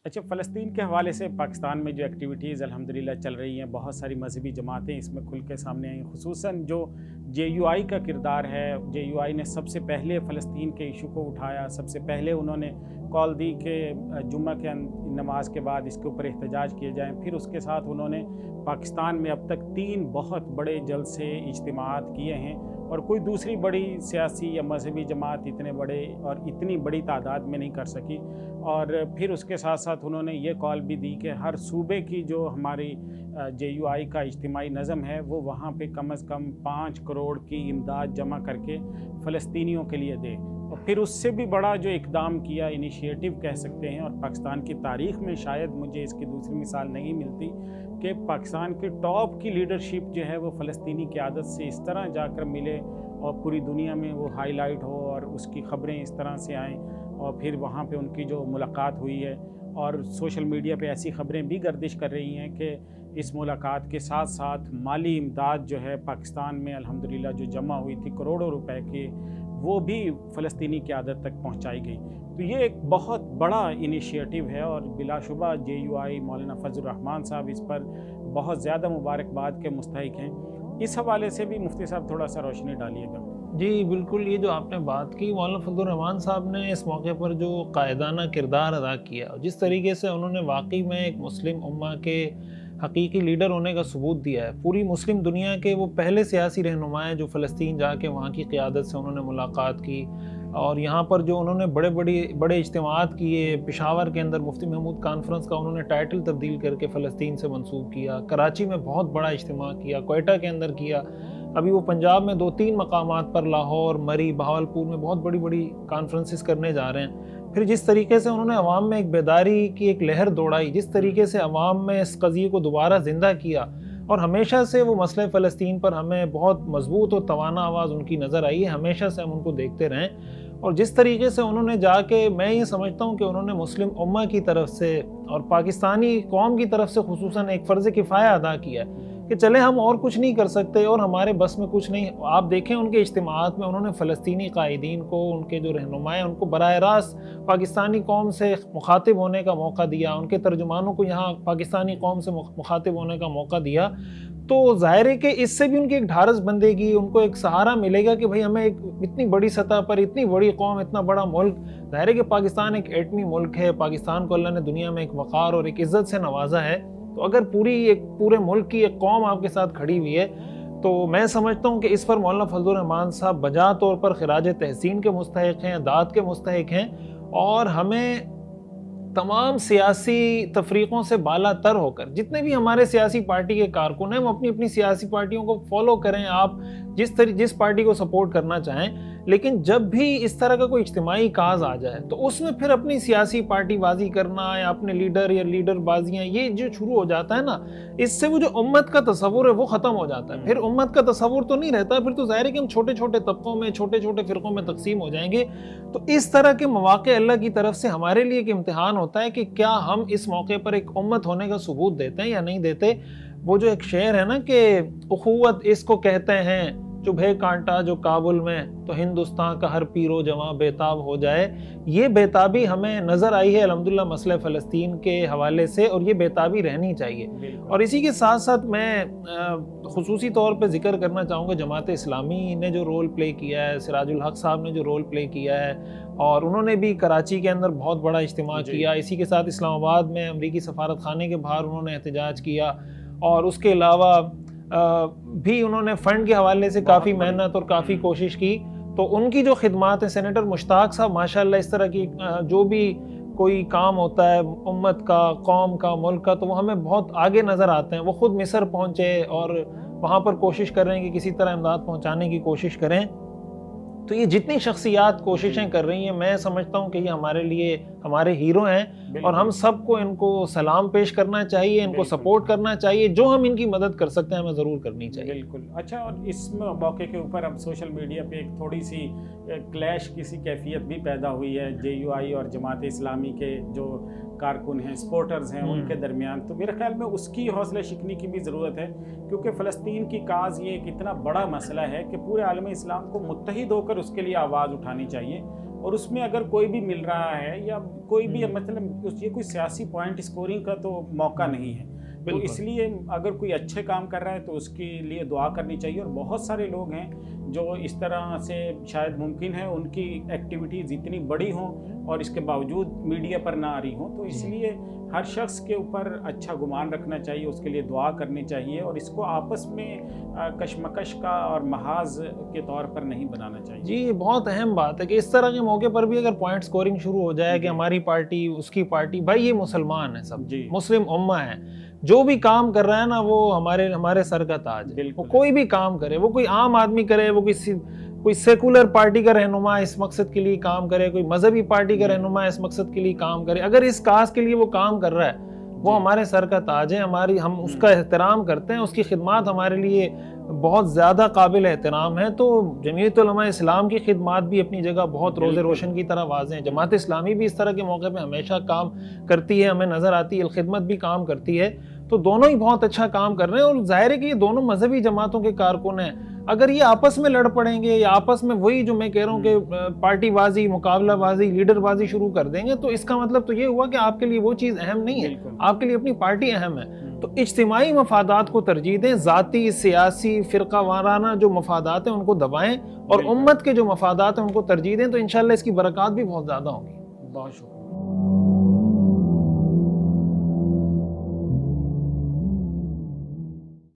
अच्छा, फ़लस्तीन के हवाले से पाकिस्तान में जो एक्टिविटीज़ अल्हम्दुलिल्लाह चल रही हैं, बहुत सारी मज़हबी जमातें इसमें खुल के सामने आई। ख़ुसूसन जो जेयूआई का किरदार है, जेयूआई ने सबसे पहले फ़लस्तीन के इशू को उठाया। सबसे पहले उन्होंने कॉल दी कि जुम्मा के नमाज के बाद इसके ऊपर एहतजाज किए जाएँ। फिर उसके साथ उन्होंने पाकिस्तान में अब तक 3 बहुत बड़े जलसे इज्तिमाआत किए हैं, और कोई दूसरी बड़ी सियासी या मजहबी जमात इतने बड़े और इतनी बड़ी तादाद में नहीं कर सकी। और फिर उसके साथ साथ उन्होंने ये कॉल भी दी कि हर सूबे की जो हमारी जेयूआई का इज्तिमाई नज़म है, वो वहाँ पे कम अज़ कम 5 करोड़ की इमदाद जमा करके फ़लस्तीनियों के लिए दे। और फिर उससे भी बड़ा जो इक़दाम किया, इनिशिएटिव कह सकते हैं, और पाकिस्तान की तारीख़ में शायद मुझे इसकी दूसरी मिसाल नहीं मिलती कि पाकिस्तान के टॉप की लीडरशिप जो है वो फ़लस्तीनी क़यादत से इस तरह जाकर मिले और पूरी दुनिया में वो हाईलाइट हो और उसकी ख़बरें इस तरह से आएँ, और फिर वहाँ पे उनकी जो मुलाकात हुई है। और सोशल मीडिया पे ऐसी ख़बरें भी गर्दिश कर रही हैं कि इस मुलाकात के साथ साथ माली इमदाद जो है पाकिस्तान में अल्हम्दुलिल्लाह जो जमा हुई थी करोड़ों रुपए की, वो भी फ़लस्तीनी क़यादत तक पहुँचाई गई। तो ये एक बहुत बड़ा इनिशिएटिव है, और बिलाशुबा जेयूआई मौलाना फजल रहमान साहब इस पर बहुत ज़्यादा मुबारकबाद के मुस्तहिक हैं। इस हवाले से भी मुफ्ती साहब थोड़ा सा रोशनी डालिएगा। जी बिल्कुल, ये जो आपने बात की, मौलाना फजल रहमान साहब ने इस मौके पर जो कायदाना किरदार अदा किया, जिस तरीके से उन्होंने वाकई में एक मुस्लिम उम्मा के हकीकी लीडर होने का सबूत दिया है। पूरी मुस्लिम दुनिया के वो पहले सियासी रहनुमा जो फ़लस्तीन जाके वहाँ की क़यादत से उन्होंने मुलाकात की, और यहाँ पर जो उन्होंने बड़े इज्तिमाआत किए। पेशावर के अंदर मुफ्ती महमूद कॉन्फ्रेंस का उन्होंने टाइटल तब्दील करके फ़लस्तीन से मंसूब किया। कराची में बहुत बड़ा इज्तिमा किया, क्वेटा के अंदर किया। अभी वो पंजाब में 2-3 मकामात पर, लाहौर, मरी, बहावलपुर में बहुत बड़ी बड़ी कॉन्फ्रेंसेस करने जा रहे हैं। फिर जिस तरीके से उन्होंने अवाम में एक बेदारी की एक लहर दौड़ाई, जिस तरीके से अवाम में इस क़ज़िये को दोबारा ज़िंदा किया, और हमेशा से वो मसले फ़लस्तीन पर हमें बहुत मजबूत और तवाना आवाज़ उनकी नज़र आई है। हमेशा से हम उनको देखते रहें, और जिस तरीके से उन्होंने जाके, मैं ये समझता हूँ कि उन्होंने मुस्लिम उम्मा की तरफ से और पाकिस्तानी कौम की तरफ से खुसूसन एक फ़र्ज़ किफ़ाया अदा किया है कि चले हम और कुछ नहीं कर सकते और हमारे बस में कुछ नहीं। आप देखें उनके इज्तिमाआत में उन्होंने फ़लस्तीनी कायदीन को, उनके जो रहनुमा हैं, उनको बराह रास्त पाकिस्तानी कौम से मुखातिब होने का मौका दिया, उनके तर्जुमानों को यहाँ पाकिस्तानी कौम से मुखातिब होने का मौका दिया। तो ज़ाहिर है कि इससे भी उनकी एक ढारस बंधेगी, उनको एक सहारा मिलेगा कि भाई हमें एक इतनी बड़ी सतह पर, इतनी बड़ी कौम, इतना बड़ा मुल्क, ज़ाहिर है कि पाकिस्तान एक एटमी मुल्क है। पाकिस्तान को अल्लाह ने दुनिया में एक वक़ार और एक इज़्ज़त से नवाजा है। तो अगर पूरे मुल्क की एक कौम आपके साथ खड़ी हुई है, तो मैं समझता हूँ कि इस पर मौलाना फजल रहमान साहब बजा तौर पर खिराज तहसीन के मुस्तहिक हैं, दाद के मुस्तहिक हैं। और हमें तमाम सियासी तफरीक़ों से बाला तर होकर, जितने भी हमारे सियासी पार्टी के कारकुन हैं, वो अपनी अपनी सियासी पार्टियों को फॉलो करें। आप जिस पार्टी को सपोर्ट करना चाहें, लेकिन जब भी इस तरह का कोई इज्तिमाई काज आ जाए, तो उसमें फिर अपनी सियासी पार्टी बाजी करना या अपने लीडर या लीडर बाजियाँ, ये जो शुरू हो जाता है ना, इससे वो जो उम्मत का तस्वुर है वो ख़त्म हो जाता है। फिर उम्मत का तस्वुर तो नहीं रहता, फिर तो ज़ाहिर है कि हम छोटे छोटे तबकों में, छोटे छोटे फ़िरक़ों में तकसीम हो जाएंगे। तो इस तरह के मौक़े अल्लाह की तरफ से हमारे लिए एक इम्तिहान होता है कि क्या हम इस मौके पर एक उम्मत होने का सबूत देते हैं या नहीं देते। वो जो एक शेर है ना कि उख़ुवत इसको कहते हैं, चुभे कांटा जो काबुल में, तो हिंदुस्तान का हर पीरो जवां बेताब हो जाए। ये बेताबी हमें नज़र आई है अल्हम्दुलिल्लाह मसले फ़लस्तीन के हवाले से, और ये बेताबी रहनी चाहिए। और इसी के साथ साथ मैं ख़ुसूसी तौर पे ज़िक्र करना चाहूँगा जमात इस्लामी ने जो रोल प्ले किया है, सिराजुल हक साहब ने जो रोल प्ले किया है, और उन्होंने भी कराची के अंदर बहुत बड़ा इज्तिमा किया। इसी के साथ इस्लामाबाद में अमरीकी सफारत खाने के बाहर उन्होंने एहतजाज किया, और उसके अलावा भी उन्होंने फ़ंड के हवाले से काफ़ी मेहनत और काफ़ी कोशिश की। तो उनकी जो खिदमात है, सेनेटर मुश्ताक साहब माशाल्लाह, इस तरह की जो भी कोई काम होता है उम्मत का, कौम का, मुल्क का, तो वो हमें बहुत आगे नज़र आते हैं। वो ख़ुद मिस्र पहुँचे और वहाँ पर कोशिश कर रहे हैं कि किसी तरह इमदाद पहुँचाने की कोशिश करें। तो ये जितनी शख्सियात कोशिशें कर रही हैं, मैं समझता हूँ कि ये हमारे लिए हमारे हीरो हैं, और हम सबको इनको सलाम पेश करना चाहिए, इनको सपोर्ट करना चाहिए। जो हम इनकी मदद कर सकते हैं हमें ज़रूर करनी चाहिए। बिल्कुल। अच्छा, और इस मौके के ऊपर अब सोशल मीडिया पे एक थोड़ी सी क्लैश की सी कैफियत भी पैदा हुई है जेयूआई और जमात इस्लामी के जो कारकुन हैं, सपोर्टर्स हैं, उनके दरमियान। तो मेरे ख्याल में उसकी हौसला शिकनी की भी ज़रूरत है, क्योंकि फ़लस्तीन की काज ये एक इतना बड़ा मसला है कि पूरे आलम इस्लाम को मुत्तहिद होकर उसके लिए आवाज़ उठानी चाहिए। اور اس میں اگر کوئی بھی مل رہا ہے یا کوئی بھی مطلب یہ کوئی سیاسی پوائنٹ اسکورنگ کا تو موقع نہیں ہے. تو اس لیے اگر کوئی اچھے کام کر رہا ہے تو اس کے لیے دعا کرنی چاہیے. اور بہت سارے لوگ ہیں جو اس طرح سے شاید ممکن ہے ان کی ایکٹیویٹیز اتنی بڑی ہوں اور اس کے باوجود میڈیا پر نہ آ رہی ہوں. تو اس لیے ہر شخص کے اوپر اچھا گمان رکھنا چاہیے, اس کے لیے دعا کرنی چاہیے, اور اس کو آپس میں کشمکش کا اور محاذ کے طور پر نہیں بنانا چاہیے. جی یہ بہت اہم بات ہے کہ اس طرح کے موقع پر بھی اگر پوائنٹ سکورنگ شروع ہو جائے کہ ہماری پارٹی اس کی پارٹی, بھائی یہ مسلمان ہیں سب, مسلم امہ ہیں, جو بھی کام کر رہا ہے نا وہ ہمارے سر کا تاج ہے. وہ کوئی بھی کام کرے, وہ کوئی عام آدمی کرے, وہ کوئی سیکولر پارٹی کا رہنما اس مقصد کے لیے کام کرے, کوئی مذہبی پارٹی کا رہنما اس مقصد کے لیے کام کرے, اگر اس کاز کے لیے وہ کام کر رہا ہے وہ ہمارے سر کا تاج ہے. ہم اس کا احترام کرتے ہیں, اس کی خدمات ہمارے لیے بہت زیادہ قابل احترام ہے. تو جمعیت علماء اسلام کی خدمات بھی اپنی جگہ بہت روز روشن کی طرح واضح ہیں. جماعت اسلامی بھی اس طرح کے موقع پہ ہمیشہ کام کرتی ہے, ہمیں نظر آتی ہے. الخدمت بھی کام کرتی ہے. تو دونوں ہی بہت اچھا کام کر رہے ہیں, اور ظاہر ہے کہ یہ دونوں مذہبی جماعتوں کے کارکن ہیں. اگر یہ آپس میں لڑ پڑیں گے یا آپس میں وہی جو میں کہہ رہا ہوں کہ پارٹی بازی, مقابلہ بازی, لیڈر بازی شروع کر دیں گے, تو اس کا مطلب تو یہ ہوا کہ آپ کے لیے وہ چیز اہم نہیں ہے, آپ کے لیے اپنی پارٹی اہم ہے. تو اجتماعی مفادات کو ترجیح دیں, ذاتی سیاسی فرقہ وارانہ جو مفادات ہیں ان کو دبائیں, اور امت کے جو مفادات ہیں ان کو ترجیح دیں. تو انشاءاللہ اس کی برکات بھی بہت زیادہ ہوں گی. بہت شکریہ.